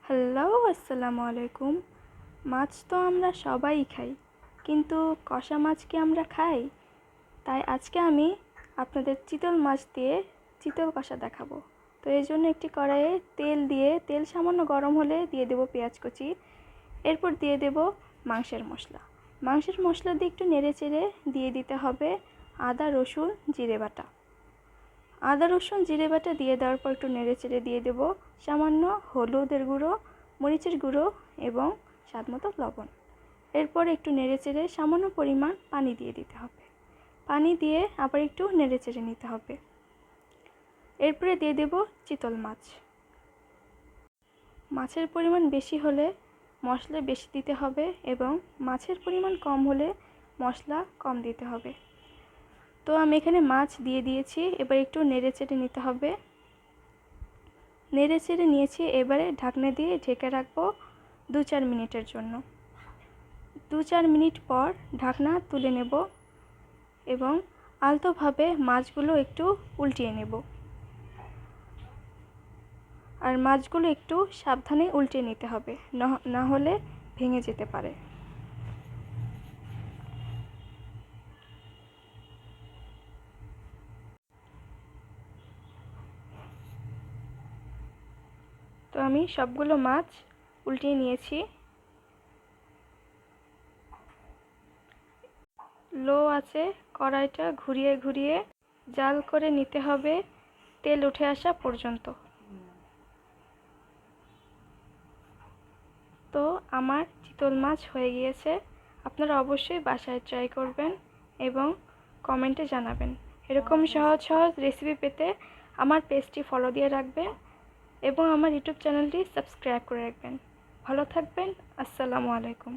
Hello, আসসালামু আলাইকুম। মাছ তো আমরা সবাই খাই, কিন্তু কষা মাছ কি আমরা খাই? তাই আজকে আমি আপনাদের চিতল মাছ দিয়ে চিতল কষা দেখাবো। তো এই জন্য একটি কড়াইয়ে তেল সামান্য গরম হলে দিয়ে দেব পেঁয়াজ কুচি। এরপর দিয়ে দেব মাংসের মশলা দিয়ে একটু নেড়ে চেড়ে দিয়ে দিতে হবে আদা রসুন জিরে বাটা। আদা রসুন জিরে বাটা দিয়ে দেওয়ার পর একটু নেড়ে চেড়ে দিয়ে দেব সামান্য হলুদের গুঁড়ো, মরিচের গুঁড়ো এবং স্বাদমতো লবণ। এরপর একটু নেড়ে চেড়ে সামান্য পরিমাণ পানি দিয়ে দিতে হবে। পানি দিয়ে আবার একটু নেড়ে চেড়ে নিতে হবে। এরপরে দিয়ে দেব চিতল মাছ। মাছের পরিমাণ বেশি হলে মশলা বেশি দিতে হবে এবং মাছের পরিমাণ কম হলে মশলা কম দিতে হবে। তো আমি এখানে মাছ দিয়ে দিয়েছি, এবার একটু নেড়ে চেড়ে নিতে হবে। নেড়ে চেড়ে নিয়েছি, এবারে ঢাকনা দিয়ে ঢেকে রাখবো 2-4 মিনিটের জন্য। 2-4 মিনিট পর ঢাকনা তুলে নেব এবং আলতোভাবে মাছগুলো একটু উল্টিয়ে নেব। আর মাছগুলো একটু সাবধানে উল্টে নিতে হবে, না হলে ভেঙে যেতে পারে। তো আমি সবগুলো মাছ উল্টিয়ে নিয়েছি। লো আছে কড়াইটা ঘুরিয়ে ঘুরিয়ে জাল করে নিতে হবে তেল উঠে আসা পর্যন্ত। তো আমার চিতল মাছ হয়ে গিয়েছে। আপনারা অবশ্যই বাসায় ট্রাই করবেন এবং কমেন্টে জানাবেন। এরকম সহজ সহজ রেসিপি পেতে আমার পেজটি ফলো দিয়ে রাখবেন এবং আমার ইউটিউব চ্যানেলটি সাবস্ক্রাইব করে রাখবেন। ভালো থাকবেন। আসসালামু আলাইকুম।